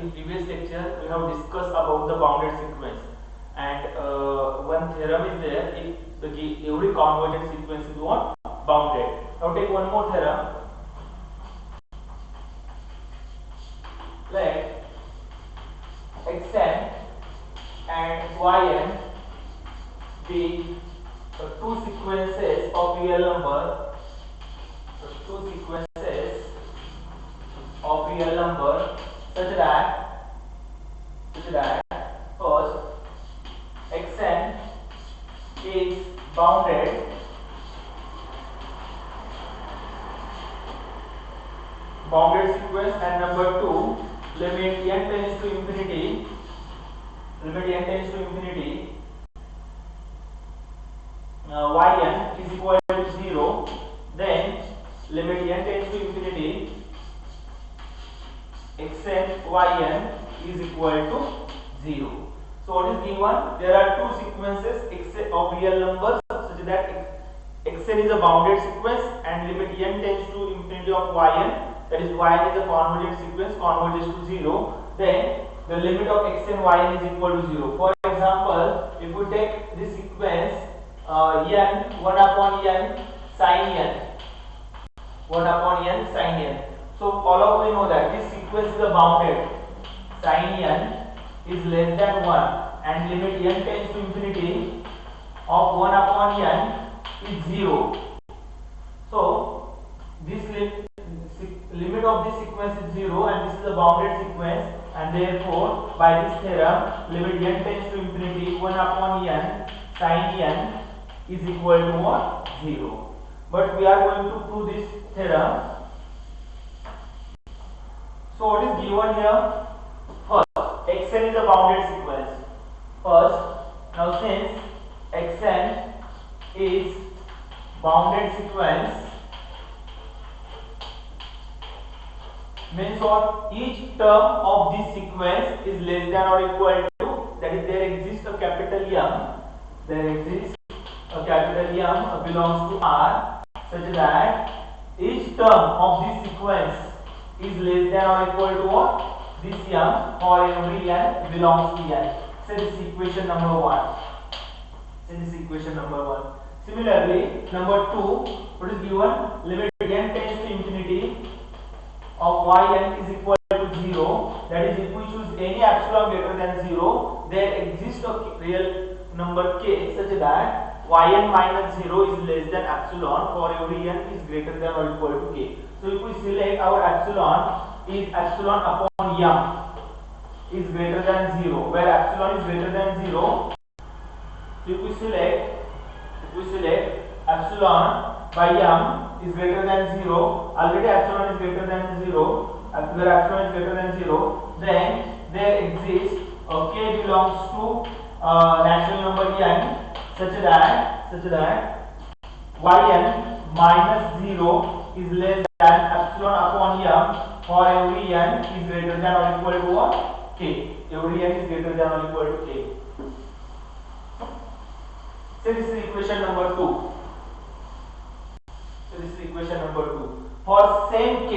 in previous lecture we have discussed about the bounded sequence, and one theorem is there if every convergent sequence is what bounded. Now take one more theorem. Let xn and yn be two sequences of real number, two sequences of real number such that first xn is bounded sequence, and number 2, limit n tends to infinity, yn is equal to 0, then limit n tends to infinity, xn yn is equal to 0. So what is given? There are two sequences of real numbers such that xn is a bounded sequence and limit n tends to infinity of yn, that is yn is a convergent sequence, converges to 0, then the limit of xn yn is equal to 0. For example, if we take this sequence n 1 upon n sin n, 1 upon n sin n. So all of you know that this sequence is a bounded, sin n is less than 1 and limit n tends to infinity of 1 upon n is 0. So this limit of this sequence is 0 and this is a bounded sequence, and therefore by this theorem limit n tends to infinity 1 upon n sin n is equal to what? 0. But we are going to prove this theorem. So what is given here? First, xn is a bounded sequence. First, now since xn is bounded sequence, means what? Each term of this sequence is less than or equal to, that is, there exists a capital M, belongs to R, such that each term of this sequence is less than or equal to what? This m, or every n belongs to n. So this is equation number 1. Similarly, number 2, what is given? Limit n tends to infinity of yn is equal to 0. That is, if we choose any epsilon greater than 0, there exists a real number k such that yn minus 0 is less than epsilon for every n is greater than or equal to k. So if we select our epsilon is epsilon upon m is greater than 0, where epsilon is greater than 0, so if we select epsilon by m is greater than 0, already epsilon is greater than 0, where epsilon is greater than 0, then there exists k belongs to natural number n such that yn minus 0 is less than epsilon upon m for every n is greater than or equal to what? K. Every n is greater than or equal to k. So this is equation number 2. For the same k,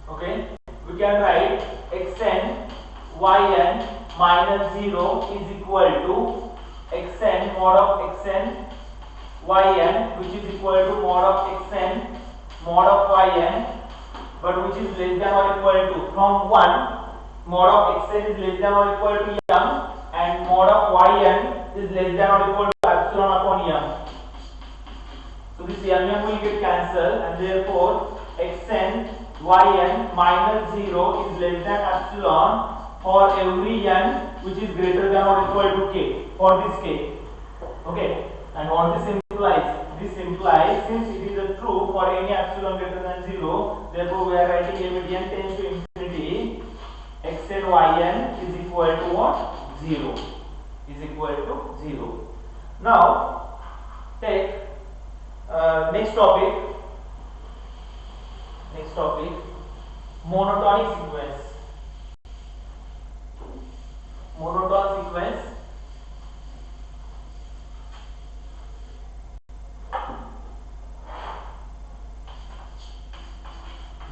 okay, we can write xn yn minus 0 is equal to xn mod of xn yn, which is equal to mod of xn mod of yn, but which is less than or equal to, from 1 mod of xn is less than or equal to m and mod of yn is less than or equal to epsilon upon m. So this m will get cancelled, and therefore xn yn minus 0 is less than epsilon for every n which is greater than or equal to k, for this k. Okay, and what this implies? This implies, since it is a true for any epsilon greater than 0, therefore we are writing limit n tends to infinity, xn yn is equal to what? 0. Now take next topic, monotonic sequence. Monotonic sequence.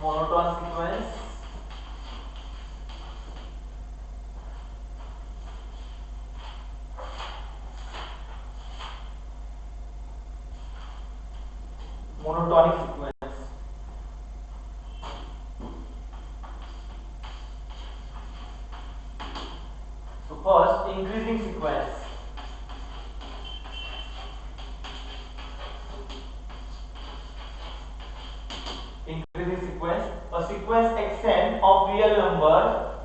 Monotonic sequence. monotonic sequence. So first, increasing sequence. Increasing sequence, a sequence xn of real number,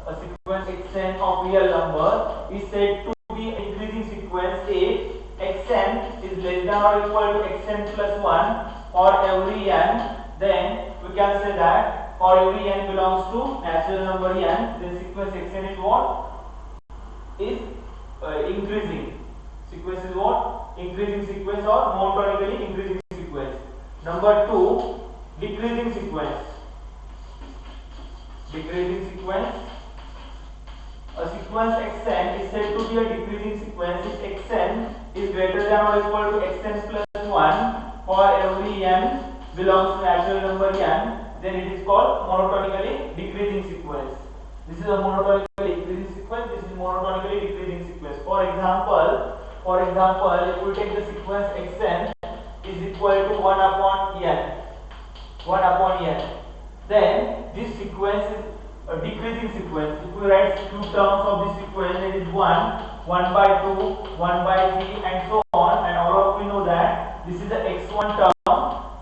a sequence xn of real number is said to be increasing sequence if xn is less than or equal to xn plus 1 for every n. Then we can say that for every n belongs to natural number n, then sequence xn is what? Is increasing. Sequence is what? Increasing sequence or monotonically increasing sequence. Number 2, decreasing sequence. Decreasing sequence. A sequence xn is said to be a decreasing sequence if xn is greater than or equal to xn plus 1 for every n belongs to natural number n, then it is called monotonically decreasing sequence. This is a monotonically increasing sequence, this is monotonically decreasing sequence. For example, if we take the sequence xn is equal to 1 upon n, then this sequence is a decreasing sequence. If we write two terms of this sequence, it is 1 by 2, 1 by 3 and so on, and all of we know that this is the x1 term,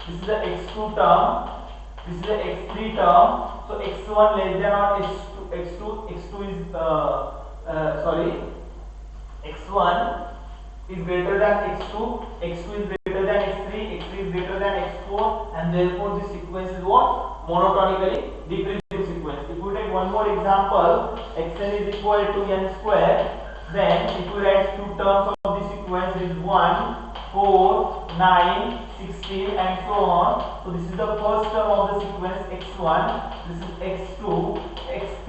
this is the x2 term, this is the x3 term. So x1 less than or x2 is x1 is greater than x2, x2 is greater than x3, x3 is greater than x4, and therefore this sequence is what? Monotonically decreasing sequence. If we take one more example, xn is equal to n square, then if we write two terms of this sequence, it is 1, 4, 9, 16 and so on. So this is the first term of the sequence x1, this is x2, x3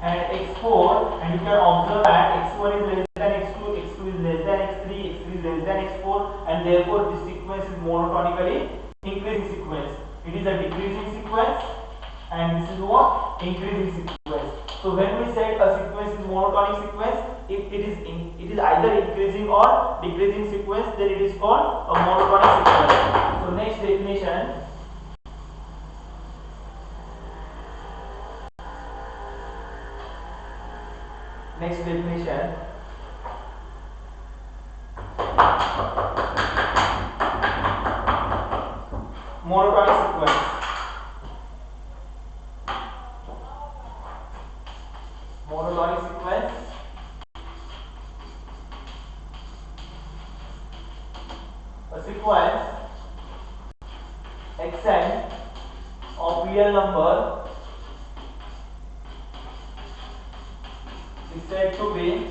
and x4, and you can observe that x1 is less than x2, x2 is less than x3, x3 is less than x4, and therefore this sequence is monotonically increasing sequence. It is a decreasing sequence and this is what? Increasing sequence. So when we said a sequence is monotonic sequence, if it is either increasing or decreasing sequence, then it is called a monotonic sequence. So next definition. Next definition. Monotonic sequence. Monotonic sequence a sequence xn of real number is said to be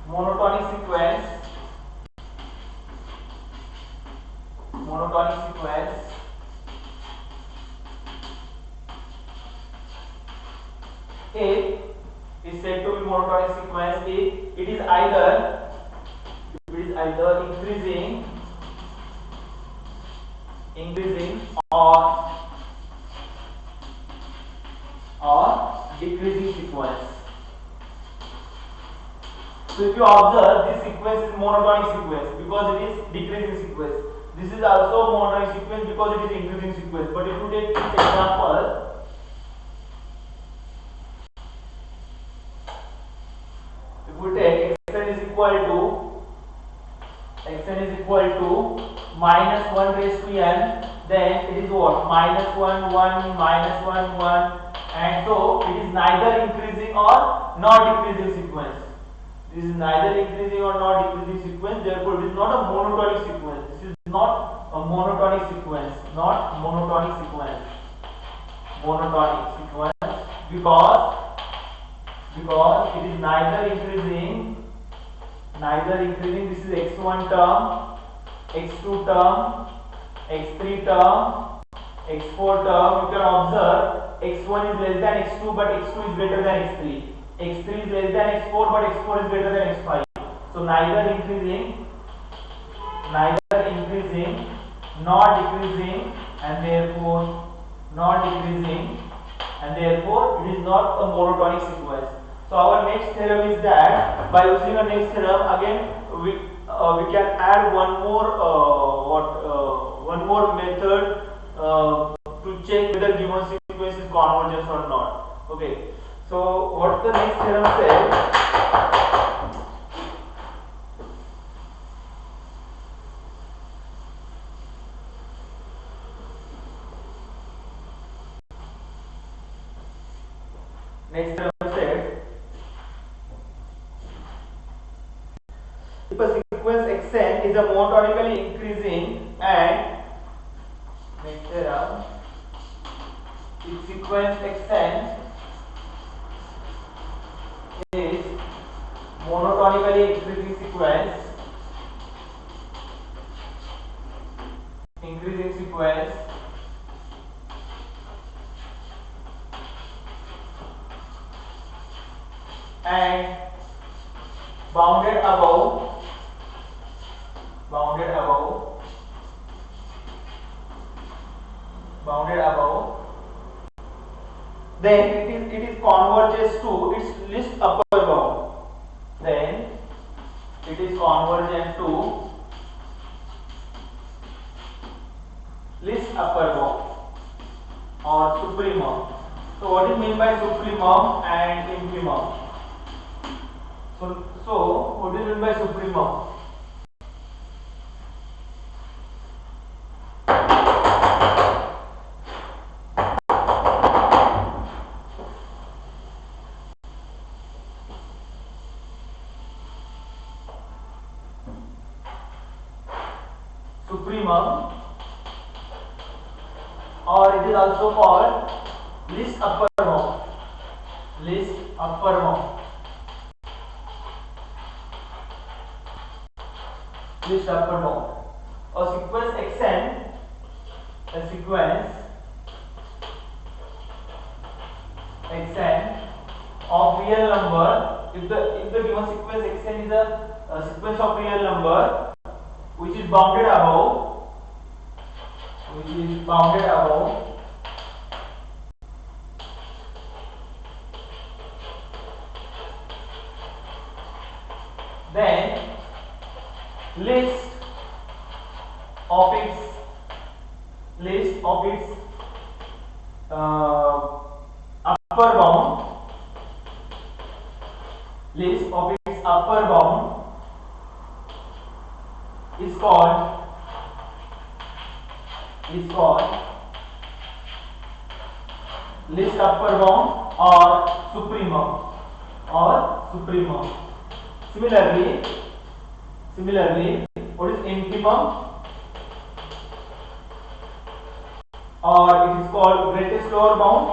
monotonic sequence. Monotonic sequence if is said to be monotonic sequence if it is either increasing or decreasing sequence. So if you observe, this sequence is monotonic sequence because it is decreasing sequence. This is also monotonic sequence because it is increasing sequence. But if you take this example, if we take xn is equal to minus 1 raised to n, then it is what? Minus 1, 1, minus 1, 1, and so it is neither increasing or not decreasing sequence. This is neither increasing or not decreasing sequence, therefore it is not a monotonic sequence. This is not a monotonic sequence, not monotonic sequence. Monotonic sequence because it is neither increasing, this is x1 term, x2 term, x3 term, x4 term. You can observe x1 is less than x2 but x2 is greater than x3. x3 is less than x4 but x4 is greater than x5. So neither increasing, not decreasing, and therefore it is not a monotonic sequence. So our next theorem is that by using a next theorem again we can add one more method to check whether given sequence is convergent or not. Okay. So what the next theorem says? Next theorem says if a sequence xn is a monotonically increasing and next theorem if sequence xn is monotonically increasing sequence and bounded above then it is converges to its least upper bound. Then it is convergent to least upper bound or supremum. So what is meant by supremum and infimum? So what is meant by supremum? Supremum, or it is also called least upper bound. A sequence xn, of real number, if the given sequence xn is a sequence of real number which is bounded above, then list of its upper bound is called least upper bound or supremum. Similarly, what is infimum? Or it is called greatest lower bound.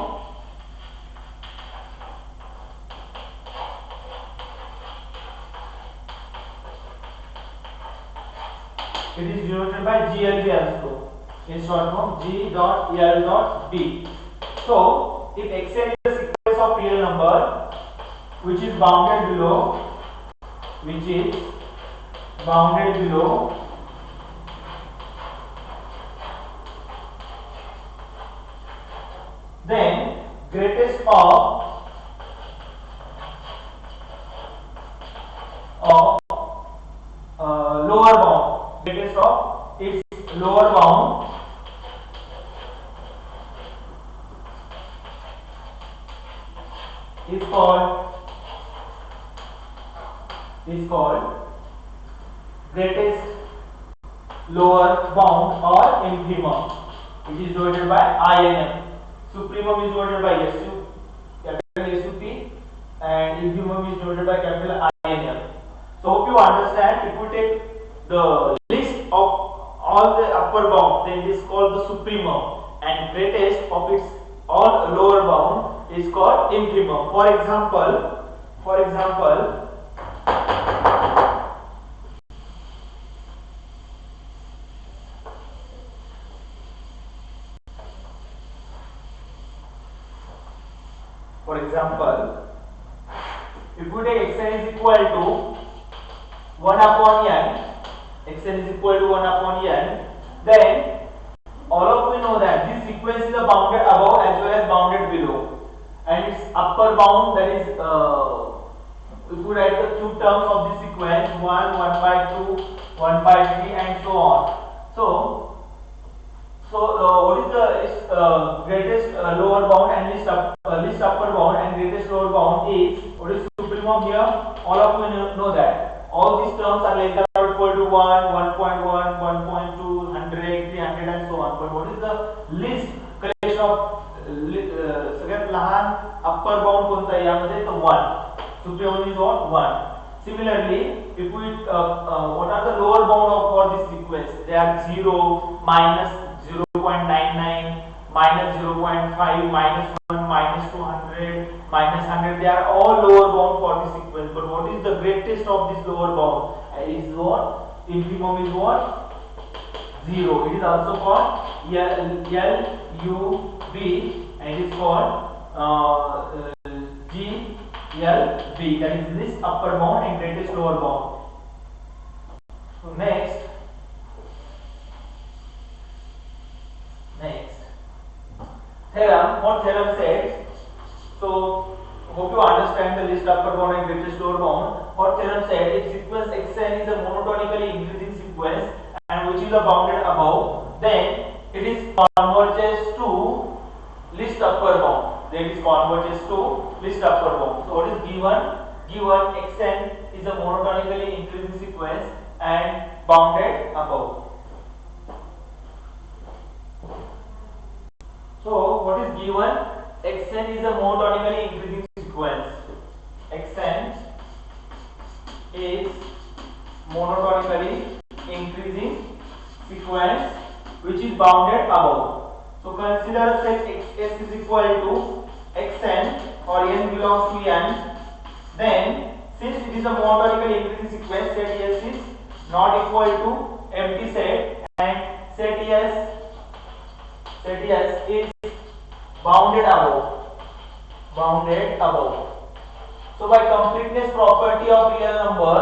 It is denoted by GLB also. In short form, G dot L dot B. So, if xn is a sequence of real number which is bounded below, then greatest of lower bound, greatest of its lower bound is called greatest lower bound or infimum, which is denoted by INM. Supremum is denoted by capital SUP, and infimum is denoted by capital INM. So hope you understand. If we take the list of all the upper bound, then it is called the supremum, and greatest of its all lower bound is called infimum. For example, if we take xn is equal to 1 upon n, then all of we know that this sequence is bounded above as well as bounded below, and its upper bound, that is if we write the cube terms of this sequence 1, 1 by 2, 1 by 3 and so on. What is the greatest lower bound and least upper bound and greatest lower bound is, what is supremum here? All of you know that. All these terms are less than or equal to 1, 1.1, 1.2, 100, 300 and so on. But what is the least collection of सगळ्यात लहान upper bound कोणता आहे यामध्ये? तो 1. Supremum is what? 1. Similarly, if we what are the lower bound of for this sequence? They are 0, minus 0.99, minus 0.5, minus 1, minus 200, minus 100. They are all lower bound for this sequence. But what is the greatest of this lower bound? Is what? Infimum is what? 0. It is also called LUB and it is called GLB. That is least upper bound and greatest lower bound. So next theorem. What theorem says? So hope you understand the least upper bound and greatest lower bound. What theorem said? If sequence xn is a monotonically increasing sequence and which is bounded above, then it is converges to least upper bound. Then it converges to least upper bound. So what is given? Given xn is a monotonically increasing sequence and bounded above. So what is given? Xn is a monotonically increasing sequence. Xn is monotonically increasing sequence which is bounded above. So consider set x is equal to xn or n belongs to n. Then since it is a monotonically increasing sequence, set s is not equal to empty set and set s is bounded above. So by completeness property of real number,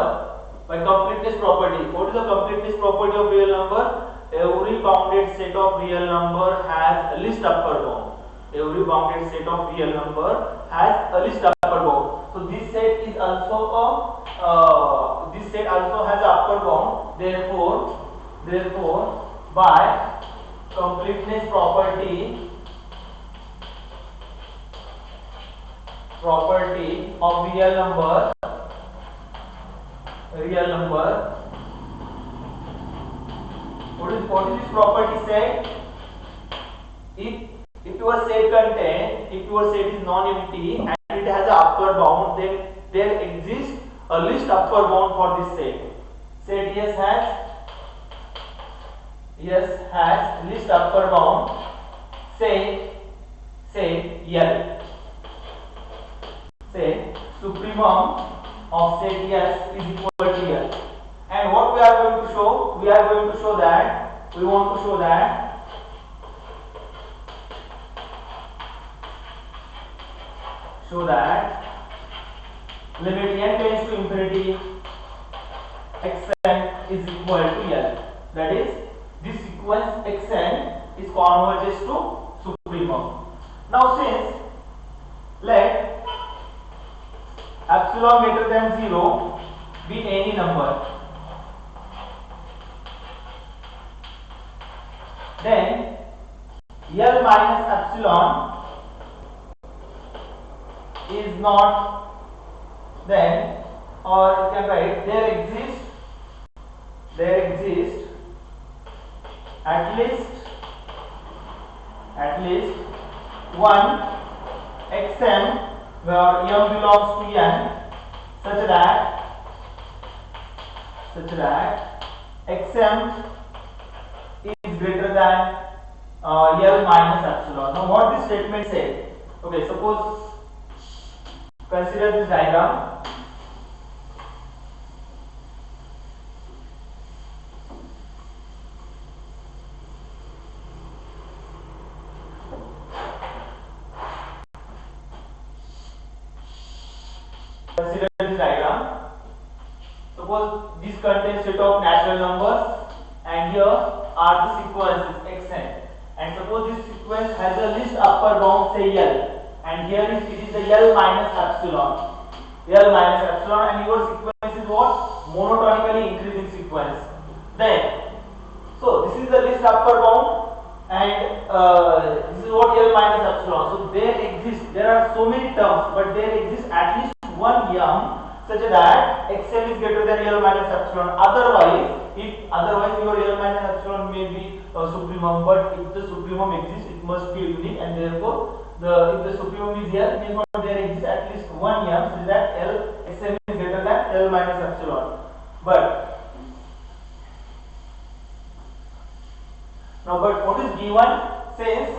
what is the completeness property of real number? Every bounded set of real number has a least upper bound. Every bounded set of real number has a least upper bound. So this set is also this set also has an upper bound. Therefore, by completeness property of real number, what is this property said? If your set is non-empty and it has an upper bound, then there exists a least upper bound for this set. Set yes has least upper bound. Say L. Say supremum of set yes is equal to L. And what we are going to show? We want to show that limit n tends to infinity xn is equal to L. That is, this sequence xn is converges to supremum. Now since let epsilon greater than 0 be any number, then L minus epsilon is not then, or you can write there exists at least one xm where m belongs to n such that xm is greater than L minus epsilon. Now what this statement says? Okay, suppose consider this diagram. Suppose this contains set of natural numbers and here are the sequences xn, and suppose this sequence has a least upper bound, say L, and here it is the L minus epsilon. L minus epsilon, and your sequence is what? Monotonically increasing sequence. Then, so this is the least upper bound, and this is what L minus epsilon. So there are so many terms, but there exists at least one yum such that xm is greater than L minus epsilon. Otherwise your L minus epsilon may be a supremum, but if the supremum exists, it must be unique, and therefore if the supremum is here, means what, there exists at least one yum such that xm is greater than L minus epsilon. But what is given, since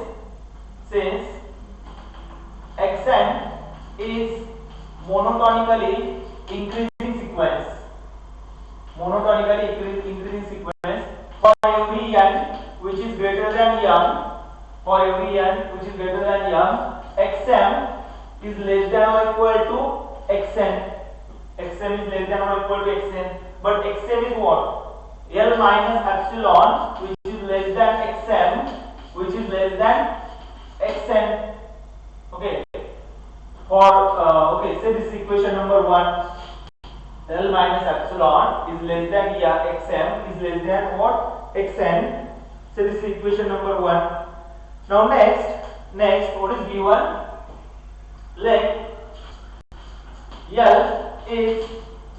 xn is monotonically increasing sequence, for every n which is greater than xm is less than or equal to xn. But xm is what? L minus epsilon, which is less than xn. Okay. Say this is equation number 1. L minus epsilon is less than xm is less than what? Xn. So this is equation number 1. Now next what is given? Let L is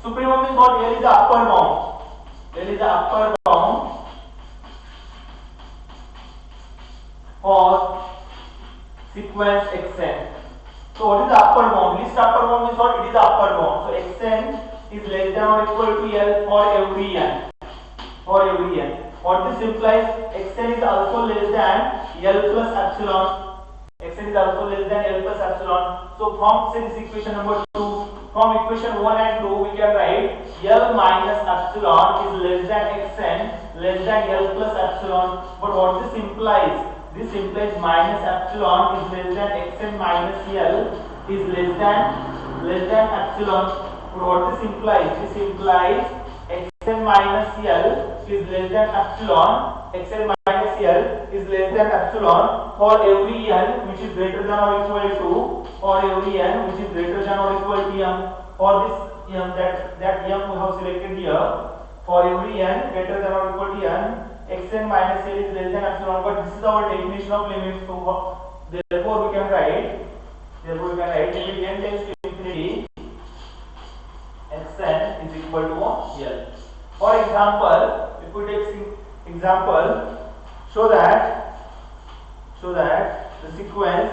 supremum is what? L is the upper bound. For sequence xn. So what is the upper bound? Least upper bound means what? It is the upper bound. So xn is less than or equal to L for every n. What this implies? Xn is also less than L plus epsilon. So from say this equation number 2, from equation 1 and 2 we can write L minus epsilon is less than xn less than L plus epsilon. But what this implies? This implies minus epsilon is less than xn minus L is less than epsilon. But what this implies? This implies xn minus L is less than epsilon. For every n which is greater than or equal to m. For this m, that m we have selected here. For every n greater than or equal to n, xn minus L is less than epsilon. But this is our definition of limit. So therefore we can write limit n tends to infinity, xn is equal to L. For example, if we take example, show that the sequence